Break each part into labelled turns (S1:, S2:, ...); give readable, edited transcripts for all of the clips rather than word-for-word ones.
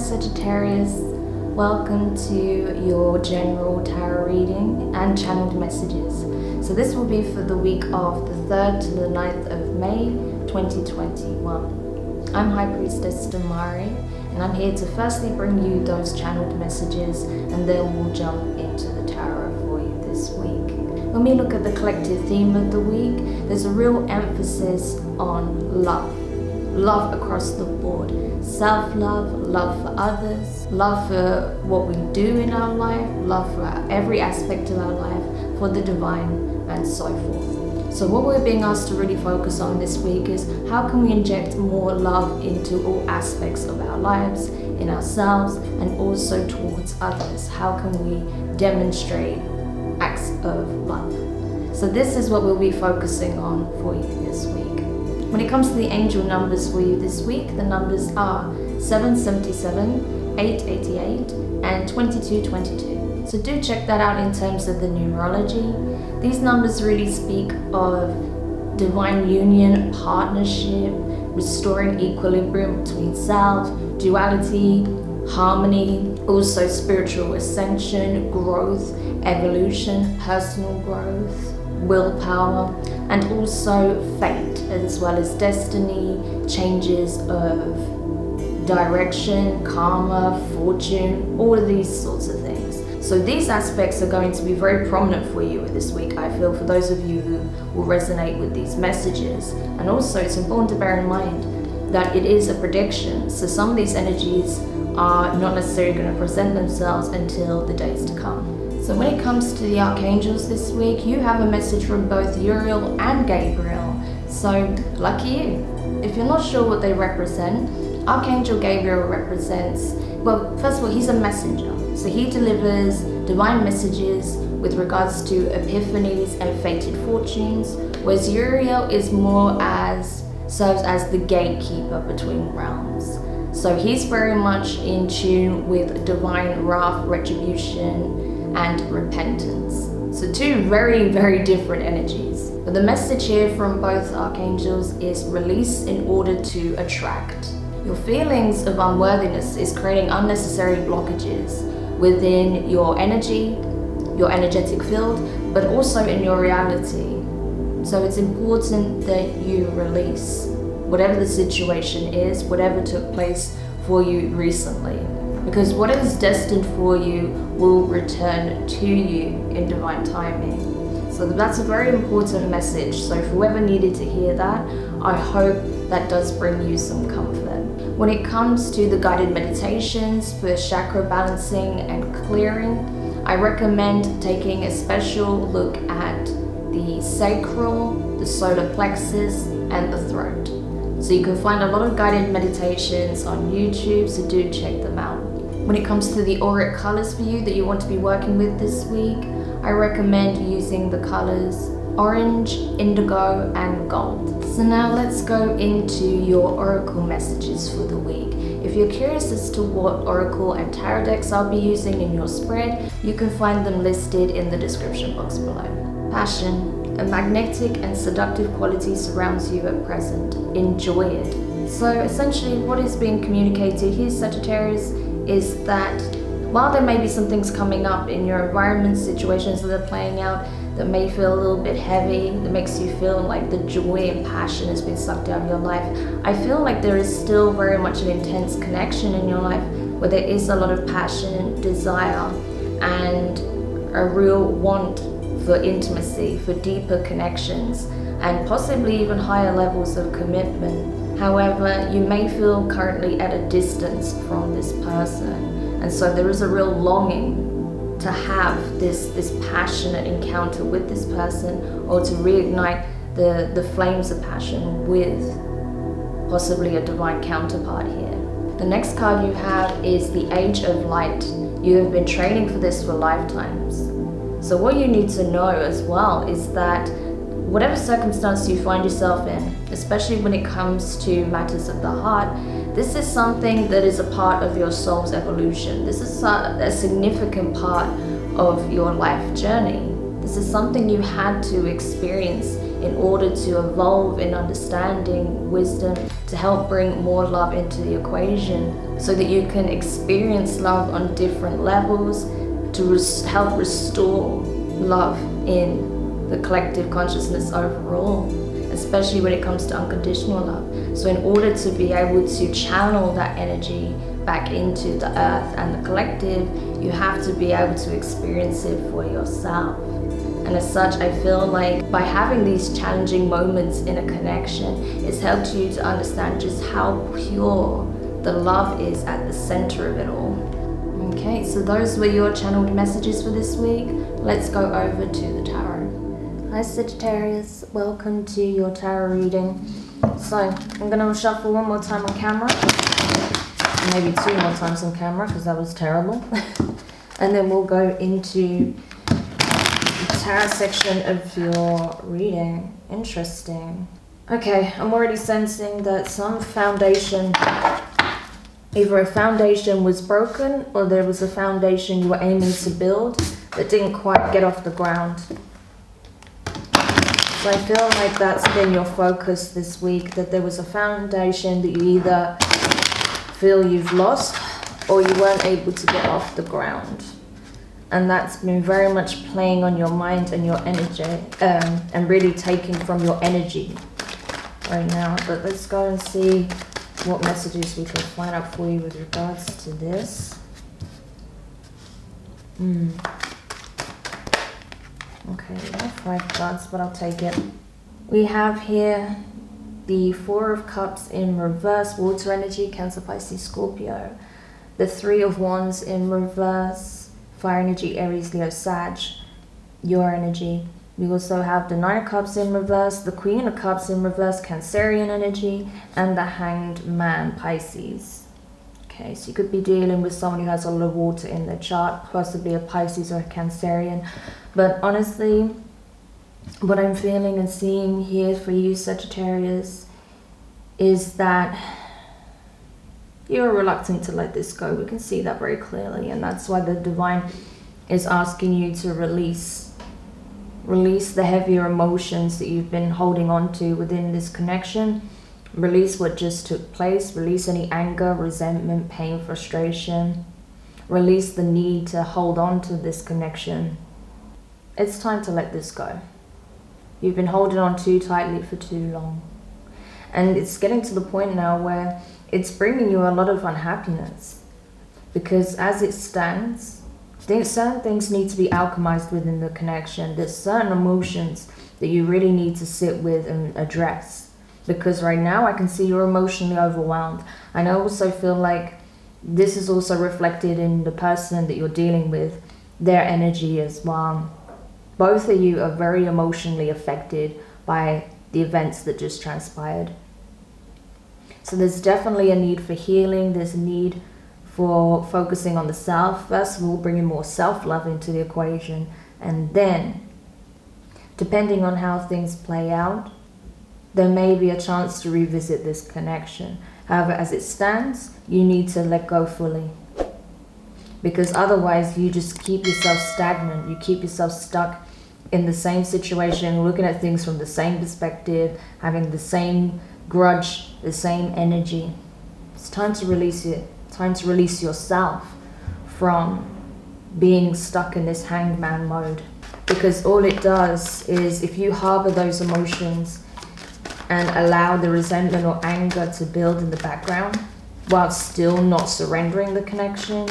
S1: Sagittarius, welcome to your general tarot reading and channeled messages. So this will be for the week of the 3rd to the 9th of May 2021. I'm High Priestess Demari, and I'm here to firstly bring you those channeled messages, and then we'll jump into the tarot for you this week. When we look at the collective theme of the week, there's a real emphasis on love. Love across the board. Self-love, love for others, love for what we do in our life, love for every aspect of our life, for the divine, and so forth. So what we're being asked to really focus on this week is how can we inject more love into all aspects of our lives, in ourselves, and also towards others. How can we demonstrate acts of love? So this is what we'll be focusing on for you this week. When it comes to the angel numbers for you this week, the numbers are 777, 888, and 2222. So do check that out in terms of the numerology. These numbers really speak of divine union, partnership, restoring equilibrium between self, duality, harmony, also spiritual ascension, growth, evolution, personal growth, willpower, and also fate, as well as destiny, changes of direction, karma, fortune, all of these sorts of things. So these aspects are going to be very prominent for you this week, I feel, for those of you who will resonate with these messages. And also it's important to bear in mind that it is a prediction, so some of these energies are not necessarily going to present themselves until the days to come. So when it comes to the archangels this week, you have a message from both Uriel and Gabriel. So lucky you. If you're not sure what they represent, Archangel Gabriel represents, well, first of all, he's a messenger. So he delivers divine messages with regards to epiphanies and fated fortunes, whereas Uriel is serves as the gatekeeper between realms. So he's very much in tune with divine wrath, retribution, and repentance. So two very, very different energies. But the message here from both archangels is release in order to attract. Your feelings of unworthiness is creating unnecessary blockages within your energy, your energetic field, but also in your reality. So it's important that you release whatever the situation is, whatever took place for you recently. Because what is destined for you will return to you in divine timing. So that's a very important message. So for whoever needed to hear that, I hope that does bring you some comfort. When it comes to the guided meditations for chakra balancing and clearing, I recommend taking a special look at the sacral, the solar plexus, and the throat. So you can find a lot of guided meditations on YouTube, so do check them out. When it comes to the auric colors for you that you want to be working with this week, I recommend using the colors orange, indigo, and gold. So now let's go into your oracle messages for the week. If you're curious as to what oracle and tarot decks I'll be using in your spread, you can find them listed in the description box below. Passion. A magnetic and seductive quality surrounds you at present. Enjoy it. So essentially what is being communicated here, Sagittarius, is that while there may be some things coming up in your environment, situations that are playing out that may feel a little bit heavy, that makes you feel like the joy and passion has been sucked out of your life, I feel like there is still very much an intense connection in your life where there is a lot of passion, desire, and a real want for intimacy, for deeper connections, and possibly even higher levels of commitment. However, you may feel currently at a distance from this person, and so there is a real longing to have this passionate encounter with this person, or to reignite the flames of passion with possibly a divine counterpart here. The next card you have is the Age of Light. You have been training for this for lifetimes. So what you need to know as well is that whatever circumstance you find yourself in, especially when it comes to matters of the heart, this is something that is a part of your soul's evolution. This is a significant part of your life journey. This is something you had to experience in order to evolve in understanding, wisdom, to help bring more love into the equation so that you can experience love on different levels, to help restore love in the collective consciousness overall, especially when it comes to unconditional love. So in order to be able to channel that energy back into the earth and the collective, you have to be able to experience it for yourself. And as such, I feel like by having these challenging moments in a connection, it's helped you to understand just how pure the love is at the center of it all. Okay, so those were your channeled messages for this week. Let's go over to the tarot. Hi Sagittarius, welcome to your tarot reading. So I'm going to shuffle one more time on camera, maybe 2 more times on camera because that was terrible. And then we'll go into the tarot section of your reading. Interesting. Okay, I'm already sensing that some foundation, either a foundation was broken or there was a foundation you were aiming to build that didn't quite get off the ground. So I feel like that's been your focus this week, that there was a foundation that you either feel you've lost or you weren't able to get off the ground. And that's been very much playing on your mind and your energy, and really taking from your energy right now. But let's go and see what messages we can find out for you with regards to this. Okay, we have 5 cards, but I'll take it. We have here the 4 of Cups in reverse, water energy, Cancer, Pisces, Scorpio. The 3 of Wands in reverse, fire energy, Aries, Leo, Sag, your energy. We also have the 9 of Cups in reverse, the Queen of Cups in reverse, Cancerian energy, and the Hanged Man, Pisces. Okay, so you could be dealing with someone who has a lot of water in their chart, possibly a Pisces or a Cancerian. But honestly, what I'm feeling and seeing here for you, Sagittarius, is that you're reluctant to let this go. We can see that very clearly, and that's why the Divine is asking you to release the heavier emotions that you've been holding on to within this connection. Release what just took place. Release any anger, resentment, pain, frustration. Release the need to hold on to this connection. It's time to let this go. You've been holding on too tightly for too long. And it's getting to the point now where it's bringing you a lot of unhappiness. Because as it stands, certain things need to be alchemized within the connection. There's certain emotions that you really need to sit with and address. Because right now I can see you're emotionally overwhelmed. And I also feel like this is also reflected in the person that you're dealing with, their energy as well. Both of you are very emotionally affected by the events that just transpired. So there's definitely a need for healing. There's a need for focusing on the self. First of all, bringing more self-love into the equation. And then, depending on how things play out, there may be a chance to revisit this connection. However, as it stands, you need to let go fully. Because otherwise, you just keep yourself stagnant. You keep yourself stuck in the same situation, looking at things from the same perspective, having the same grudge, the same energy. It's time to release it. Time to release yourself from being stuck in this hanged man mode. Because all it does is, if you harbor those emotions and allow the resentment or anger to build in the background while still not surrendering the connection,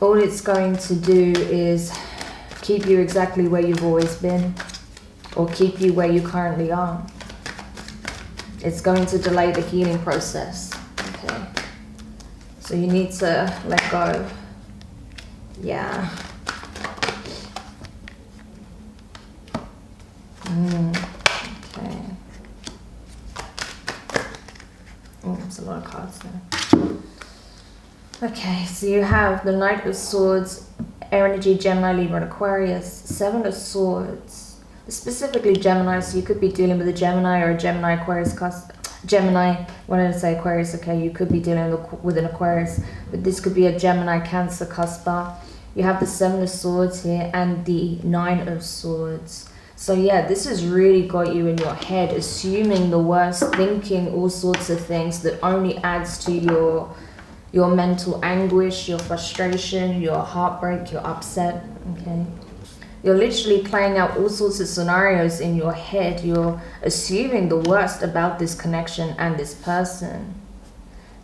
S1: all it's going to do is keep you exactly where you've always been, or keep you where you currently are. It's going to delay the healing process. Okay, so you need to let go. Yeah. Okay. Oh, there's a lot of cards there. Okay, so you have the Knight of Swords, Air energy, Gemini, Libra, and Aquarius. 7 of Swords, specifically Gemini, so you could be dealing with a Gemini or a Gemini, Aquarius, Gemini, when I say Aquarius, okay, you could be dealing with an Aquarius, but this could be a Gemini, Cancer, Cuspa. You have the 7 of Swords here and the 9 of Swords. So yeah, this has really got you in your head, assuming the worst, thinking all sorts of things that only adds to your mental anguish, your frustration, your heartbreak, your upset, okay? You're literally playing out all sorts of scenarios in your head. You're assuming the worst about this connection and this person.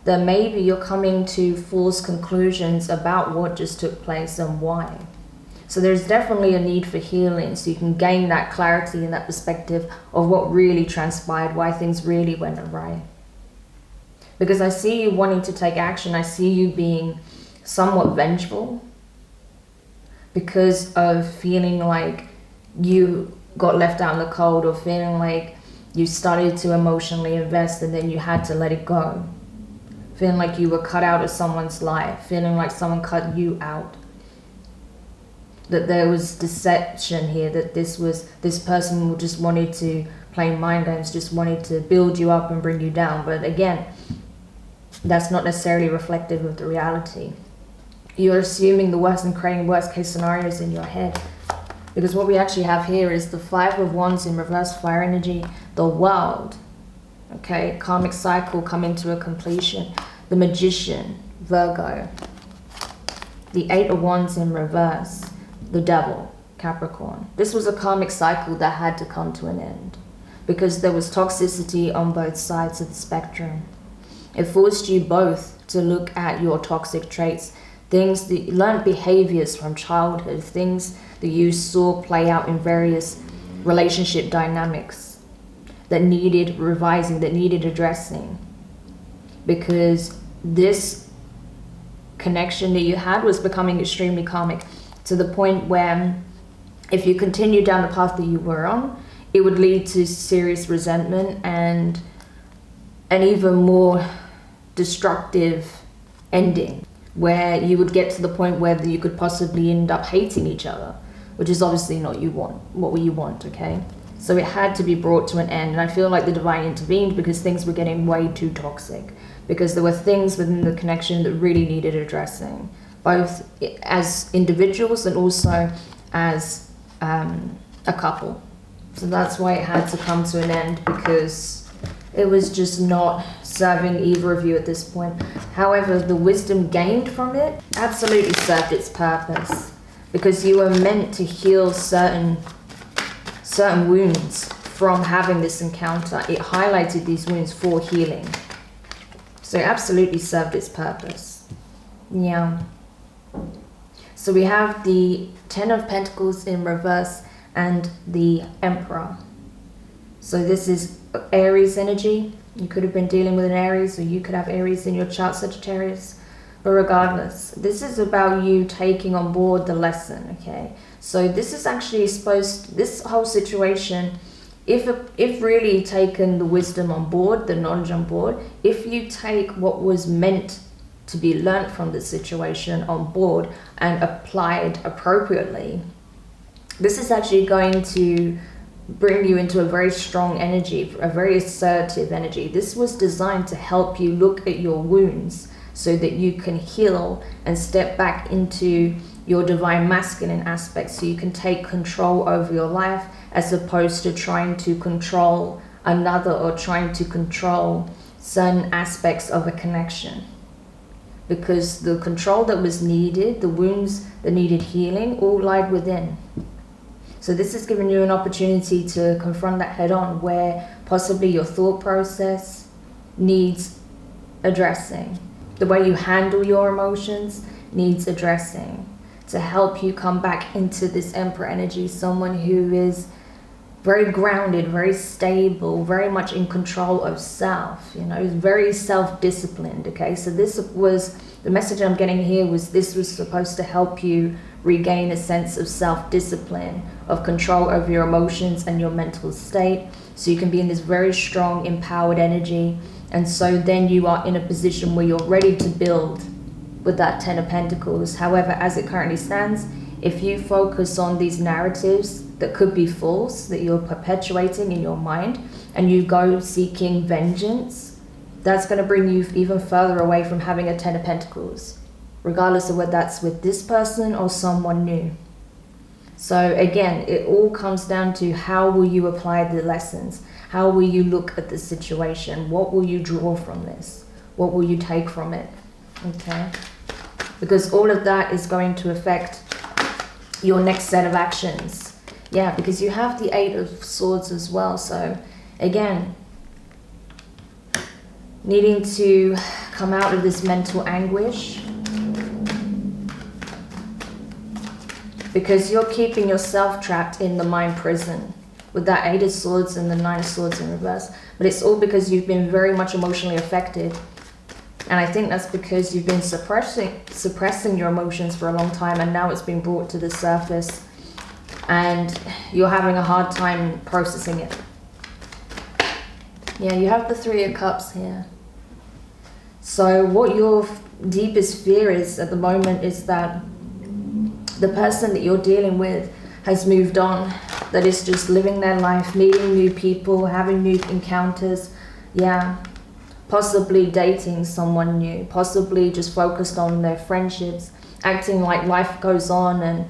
S1: That maybe you're coming to false conclusions about what just took place and why. So there's definitely a need for healing, so you can gain that clarity and that perspective of what really transpired, why things really went awry. Because I see you wanting to take action. I see you being somewhat vengeful because of feeling like you got left out in the cold, or feeling like you started to emotionally invest and then you had to let it go. Feeling like you were cut out of someone's life, feeling like someone cut you out. That there was deception here, that this person who just wanted to play mind games, just wanted to build you up and bring you down. But again, that's not necessarily reflective of the reality. You're assuming the worst and creating worst case scenarios in your head. Because what we actually have here is the 5 of Wands in reverse, fire energy, the World, okay, karmic cycle coming to a completion, the Magician, Virgo, the 8 of Wands in reverse, the Devil, Capricorn. This was a karmic cycle that had to come to an end because there was toxicity on both sides of the spectrum. It forced you both to look at your toxic traits, things that you learned, behaviors from childhood, things that you saw play out in various relationship dynamics that needed revising, that needed addressing. Because this connection that you had was becoming extremely karmic, to the point where if you continue down the path that you were on, it would lead to serious resentment and an even more destructive ending, where you would get to the point where you could possibly end up hating each other, which is obviously not what you want, okay? So it had to be brought to an end, and I feel like the divine intervened because things were getting way too toxic, because there were things within the connection that really needed addressing, both as individuals and also as a couple. So that's why it had to come to an end, because it was just not serving either of you at this point. However, the wisdom gained from it absolutely served its purpose, because you were meant to heal certain wounds from having this encounter. It highlighted these wounds for healing. So it absolutely served its purpose. Yeah. So we have the 10 of Pentacles in reverse and the Emperor. So this is Aries energy. You could have been dealing with an Aries, or you could have Aries in your chart, Sagittarius. But regardless, this is about you taking on board the lesson, okay? So this is actually this whole situation, if really taken the wisdom on board, the knowledge on board, if you take what was meant to be learnt from the situation on board and applied appropriately, this is actually going to bring you into a very strong energy, a very assertive energy. This was designed to help you look at your wounds so that you can heal and step back into your divine masculine aspect, so you can take control over your life as opposed to trying to control another or trying to control certain aspects of a connection. Because the control that was needed, the wounds that needed healing, all lied within. So this has given you an opportunity to confront that head on, where possibly your thought process needs addressing. The way you handle your emotions needs addressing to help you come back into this Emperor energy, someone who is very grounded, very stable, very much in control of self, very self-disciplined, okay? So this was, the message I'm getting here was this was supposed to help you regain a sense of self-discipline, of control over your emotions and your mental state, so you can be in this very strong, empowered energy. And so then you are in a position where you're ready to build with that 10 of Pentacles. However, as it currently stands, if you focus on these narratives that could be false, that you're perpetuating in your mind, and you go seeking vengeance, that's going to bring you even further away from having a 10 of Pentacles, regardless of whether that's with this person or someone new. So again, it all comes down to how will you apply the lessons? How will you look at the situation? What will you draw from this? What will you take from it? Okay? Because all of that is going to affect your next set of actions. Yeah, because you have the Eight of Swords as well. So again, needing to come out of this mental anguish, because you're keeping yourself trapped in the mind prison with that Eight of Swords and the Nine of Swords in reverse. But it's all because you've been very much emotionally affected. And I think that's because you've been suppressing your emotions for a long time, and now it's been brought to the surface and you're having a hard time processing it. Yeah, you have the Three of Cups here. So what your deepest fear is at the moment is that the person that you're dealing with has moved on, that is just living their life, meeting new people, having new encounters. Yeah, possibly dating someone new, possibly just focused on their friendships, acting like life goes on and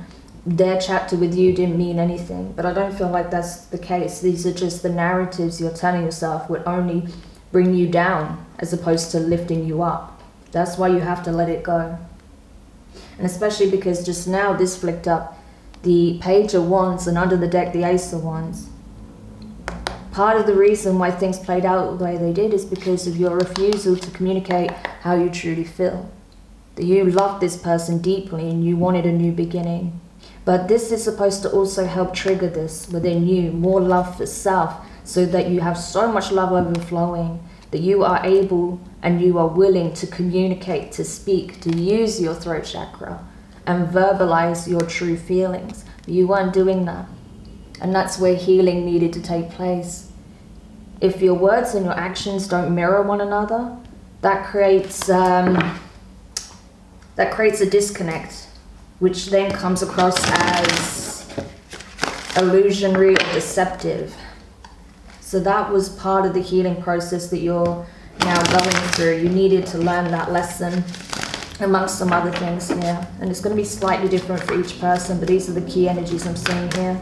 S1: their chapter with you didn't mean anything. But I don't feel like that's the case. These are just the narratives you're telling yourself would only bring you down as opposed to lifting you up. That's why you have to let it go. And especially because just now this flicked up the Page of Wands and under the deck the Ace of Wands. Part of the reason why things played out the way they did is because of your refusal to communicate how you truly feel. That you loved this person deeply and you wanted a new beginning. But this is supposed to also help trigger this within you, more love for self, so that you have so much love overflowing that you are able and you are willing to communicate, to speak, to use your throat chakra and verbalize your true feelings. But you weren't doing that. And that's where healing needed to take place. If your words and your actions don't mirror one another, that creates a disconnect, which then comes across as illusionary or deceptive. So that was part of the healing process that you're now going through. You needed to learn that lesson amongst some other things here. And it's going to be slightly different for each person, but these are the key energies I'm seeing here.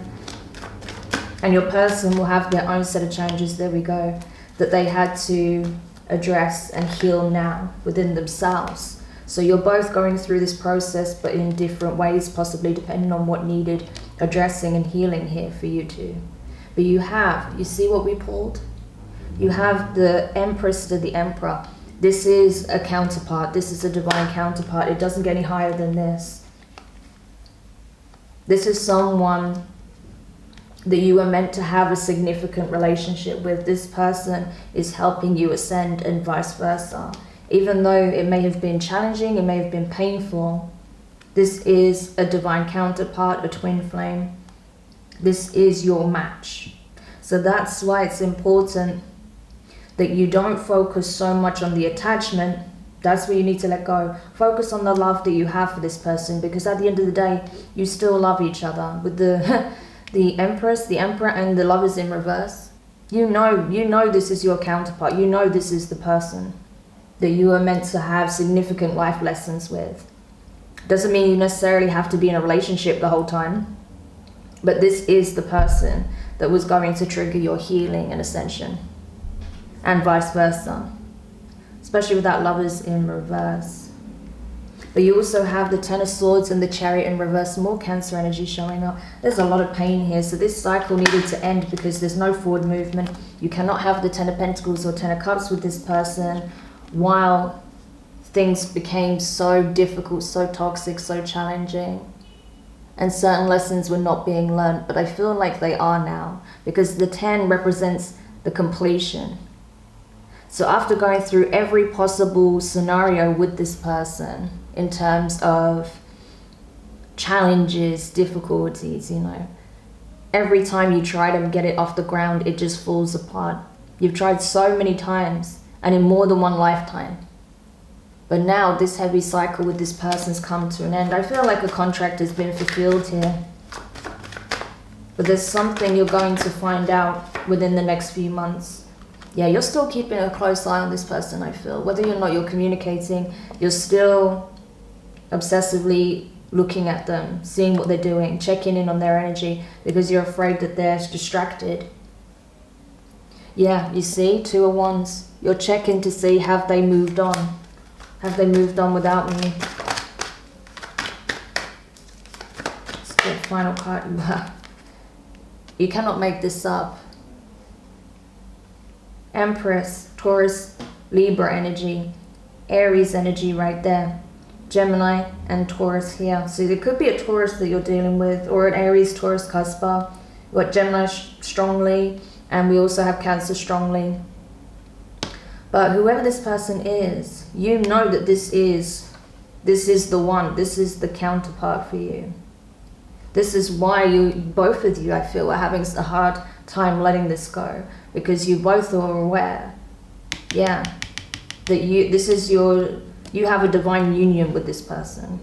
S1: And your person will have their own set of challenges, there we go, that they had to address and heal now within themselves. So you're both going through this process, but in different ways, possibly depending on what needed addressing and healing here for you two. But you see what we pulled? You have the Empress to the Emperor. This is a counterpart. This is a divine counterpart. It doesn't get any higher than this. This is someone that you were meant to have a significant relationship with. This person is helping you ascend and vice versa. Even though it may have been challenging, it may have been painful, this is a divine counterpart, a twin flame. This is your match. So that's why it's important that you don't focus so much on the attachment. That's where you need to let go. Focus on the love that you have for this person, because at the end of the day, you still love each other. With the the Empress, the Emperor, and the Lovers in reverse, you know this is your counterpart. You know this is the person that you are meant to have significant life lessons with. Doesn't mean you necessarily have to be in a relationship the whole time, but this is the person that was going to trigger your healing and ascension, and vice versa, especially with that Lovers in reverse. But you also have the Ten of Swords and the Chariot in reverse, more Cancer energy showing up. There's a lot of pain here, so this cycle needed to end because there's no forward movement. You cannot have the Ten of Pentacles or Ten of Cups with this person while things became so difficult, so toxic, so challenging, and certain lessons were not being learned. But I feel like they are now, because the 10 represents the completion. So after going through every possible scenario with this person in terms of challenges, difficulties, every time you try to get it off the ground, it just falls apart. You've tried so many times and in more than one lifetime. But now this heavy cycle with this person's come to an end. I feel like a contract has been fulfilled here. But there's something you're going to find out within the next few months. Yeah, you're still keeping a close eye on this person, I feel. Whether or not you're communicating, you're still obsessively looking at them, seeing what they're doing, checking in on their energy, because you're afraid that they're distracted. Yeah, you see, 2 of Wands. You're checking to see, have they moved on? Have they moved on without me? Let's get final card. You cannot make this up. Empress, Taurus, Libra energy, Aries energy right there. Gemini and Taurus here. So there could be a Taurus that you're dealing with, or an Aries, Taurus, Cuspa. We've got Gemini strongly, and we also have Cancer strongly. But whoever this person is, you know that this is the one. This is the counterpart for you. This is why both of you, I feel, are having a hard time letting this go, because you both are aware, yeah, that you have a divine union with this person.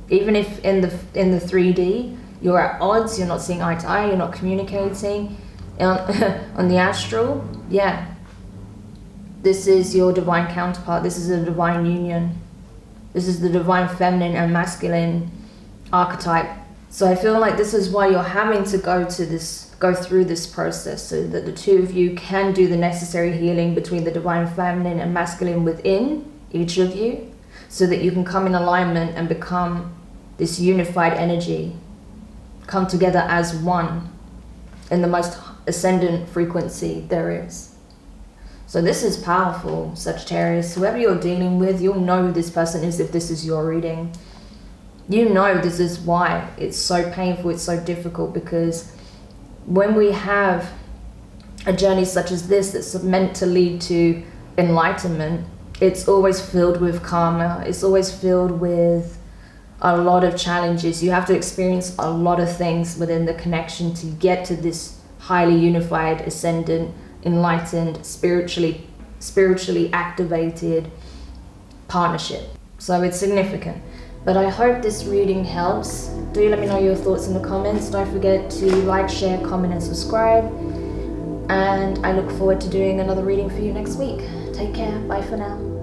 S1: Even if in the 3D you're at odds, you're not seeing eye to eye, you're not communicating on the astral, yeah, this is your divine counterpart. This is a divine union. This is the divine feminine and masculine archetype. So I feel like this is why you're having to go through this process, so that the 2 of you can do the necessary healing between the divine feminine and masculine within each of you, so that you can come in alignment and become this unified energy, come together as one in the most ascendant frequency there is. So this is powerful, Sagittarius. Whoever you're dealing with, you'll know who this person is if this is your reading. You know this is why it's so painful, it's so difficult, because when we have a journey such as this that's meant to lead to enlightenment, it's always filled with karma. It's always filled with a lot of challenges. You have to experience a lot of things within the connection to get to this highly unified, ascendant, enlightened, spiritually activated partnership. So it's significant. But I hope this reading helps. Do let me know your thoughts in the comments. Don't forget to like, share, comment, and subscribe. And I look forward to doing another reading for you next week. Take care. Bye for now.